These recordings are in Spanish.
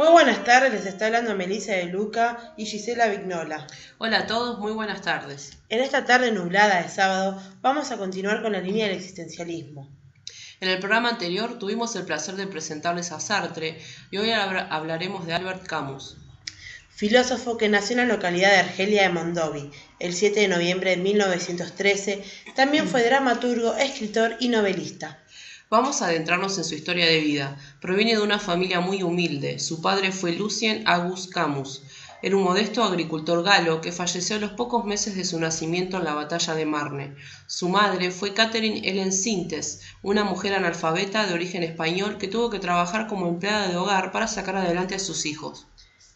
Muy buenas tardes, les está hablando Melissa de Luca y Gisela Vignola. Hola a todos, muy buenas tardes. En esta tarde nublada de sábado vamos a continuar con la línea del existencialismo. En el programa anterior tuvimos el placer de presentarles a Sartre y hoy hablaremos de Albert Camus. Filósofo que nació en la localidad de Argelia de Mondovì el 7 de noviembre de 1913, también fue dramaturgo, escritor y novelista. Vamos a adentrarnos en su historia de vida. Proviene de una familia muy humilde. Su padre fue Lucien Auguste Camus. Era un modesto agricultor galo que falleció a los pocos meses de su nacimiento en la batalla de Marne. Su madre fue Catherine Helen Sintes, una mujer analfabeta de origen español que tuvo que trabajar como empleada de hogar para sacar adelante a sus hijos.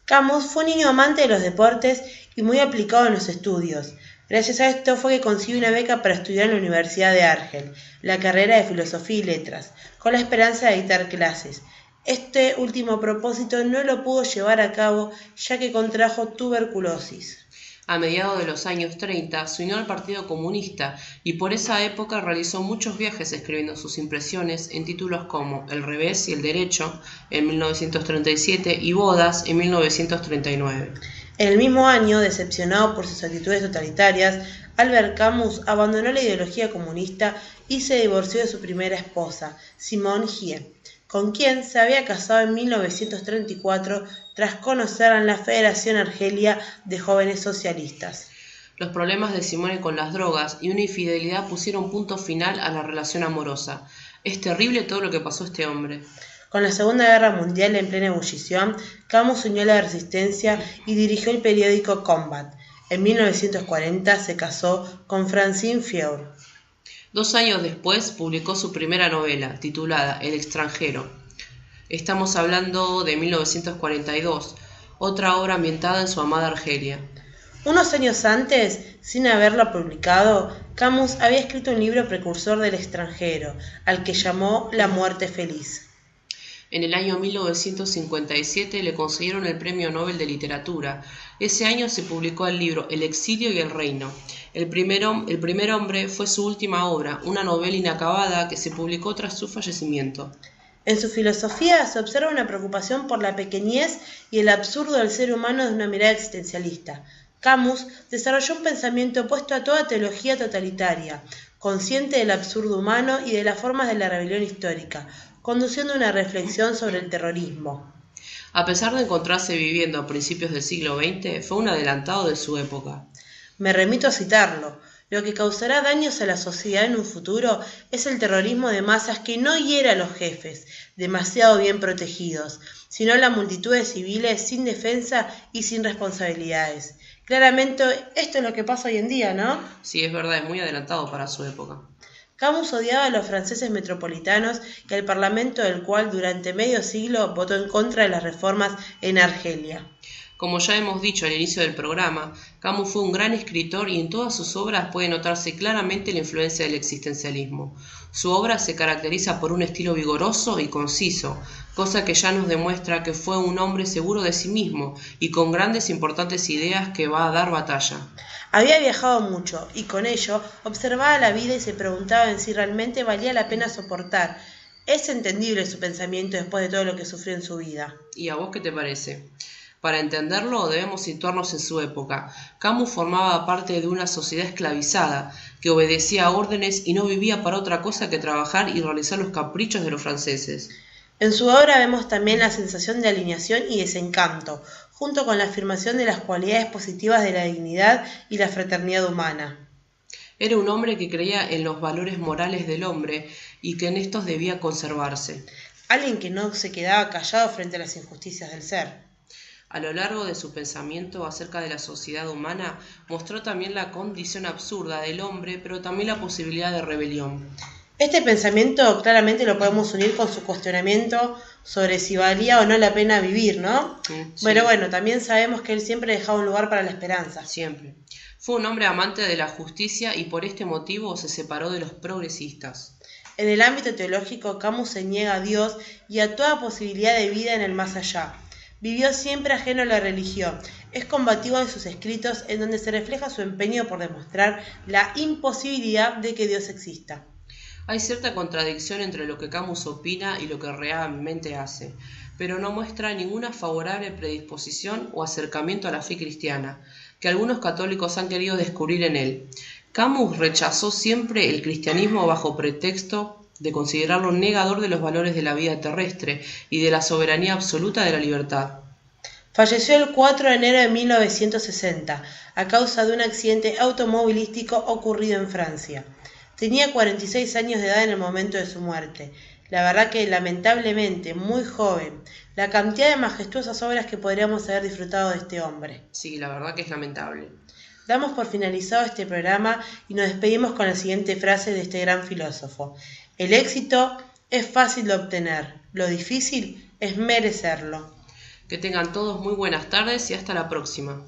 Camus fue un niño amante de los deportes y muy aplicado en los estudios. Gracias a esto fue que consiguió una beca para estudiar en la Universidad de Argel, la carrera de Filosofía y Letras, con la esperanza de dictar clases. Este último propósito no lo pudo llevar a cabo ya que contrajo tuberculosis. A mediados de los años 30 se unió al Partido Comunista y por esa época realizó muchos viajes escribiendo sus impresiones en títulos como El revés y el derecho en 1937 y Bodas en 1939. En el mismo año, decepcionado por sus actitudes totalitarias, Albert Camus abandonó la ideología comunista y se divorció de su primera esposa, Simone Gie, con quien se había casado en 1934 tras conocer en la Federación Argelia de Jóvenes Socialistas. Los problemas de Simone con las drogas y una infidelidad pusieron punto final a la relación amorosa. Es terrible todo lo que pasó a este hombre. Con la Segunda Guerra Mundial en plena ebullición, Camus unió a la resistencia y dirigió el periódico Combat. En 1940 se casó con Francine Fieur. 2 años después publicó su primera novela, titulada El extranjero. Estamos hablando de 1942, otra obra ambientada en su amada Argelia. Unos años antes, sin haberla publicado, Camus había escrito un libro precursor del extranjero, al que llamó La muerte feliz. En el año 1957 le concedieron el Premio Nobel de Literatura. Ese año se publicó el libro El exilio y el reino. El primer hombre fue su última obra, una novela inacabada que se publicó tras su fallecimiento. En su filosofía se observa una preocupación por la pequeñez y el absurdo del ser humano desde una mirada existencialista. Camus desarrolló un pensamiento opuesto a toda teología totalitaria, consciente del absurdo humano y de las formas de la rebelión histórica, conduciendo una reflexión sobre el terrorismo. A pesar de encontrarse viviendo a principios del siglo XX, fue un adelantado de su época. Me remito a citarlo. Lo que causará daños a la sociedad en un futuro es el terrorismo de masas que no hiera a los jefes, demasiado bien protegidos, sino a la multitud de civiles sin defensa y sin responsabilidades. Claramente esto es lo que pasa hoy en día, ¿no? Sí, es verdad, es muy adelantado para su época. Camus odiaba a los franceses metropolitanos y al parlamento del cual durante medio siglo votó en contra de las reformas en Argelia. Como ya hemos dicho al inicio del programa, Camus fue un gran escritor y en todas sus obras puede notarse claramente la influencia del existencialismo. Su obra se caracteriza por un estilo vigoroso y conciso, cosa que ya nos demuestra que fue un hombre seguro de sí mismo y con grandes e importantes ideas que va a dar batalla. Había viajado mucho y con ello observaba la vida y se preguntaba en si realmente valía la pena soportar. Es entendible su pensamiento después de todo lo que sufrió en su vida. ¿Y a vos qué te parece? Para entenderlo debemos situarnos en su época. Camus formaba parte de una sociedad esclavizada, que obedecía órdenes y no vivía para otra cosa que trabajar y realizar los caprichos de los franceses. En su obra vemos también la sensación de alineación y desencanto, junto con la afirmación de las cualidades positivas de la dignidad y la fraternidad humana. Era un hombre que creía en los valores morales del hombre y que en estos debía conservarse. Alguien que no se quedaba callado frente a las injusticias del ser. A lo largo de su pensamiento acerca de la sociedad humana, mostró también la condición absurda del hombre, pero también la posibilidad de rebelión. Este pensamiento claramente lo podemos unir con su cuestionamiento sobre si valía o no la pena vivir, ¿no? Sí. Pero bueno, también sabemos que él siempre dejaba un lugar para la esperanza. Siempre. Fue un hombre amante de la justicia y por este motivo se separó de los progresistas. En el ámbito teológico, Camus se niega a Dios y a toda posibilidad de vida en el más allá. Vivió siempre ajeno a la religión. Es combativo en sus escritos en donde se refleja su empeño por demostrar la imposibilidad de que Dios exista. Hay cierta contradicción entre lo que Camus opina y lo que realmente hace. pero no muestra ninguna favorable predisposición o acercamiento a la fe cristiana, que algunos católicos han querido descubrir en él. Camus rechazó siempre el cristianismo bajo pretexto de considerarlo un negador de los valores de la vida terrestre y de la soberanía absoluta de la libertad. Falleció el 4 de enero de 1960 a causa de un accidente automovilístico ocurrido en Francia. Tenía 46 años de edad en el momento de su muerte. La verdad que lamentablemente muy joven. La cantidad de majestuosas obras que podríamos haber disfrutado de este hombre. Sí, la verdad que es lamentable. Damos por finalizado este programa y nos despedimos con la siguiente frase de este gran filósofo. El éxito es fácil de obtener, lo difícil es merecerlo. Que tengan todos muy buenas tardes y hasta la próxima.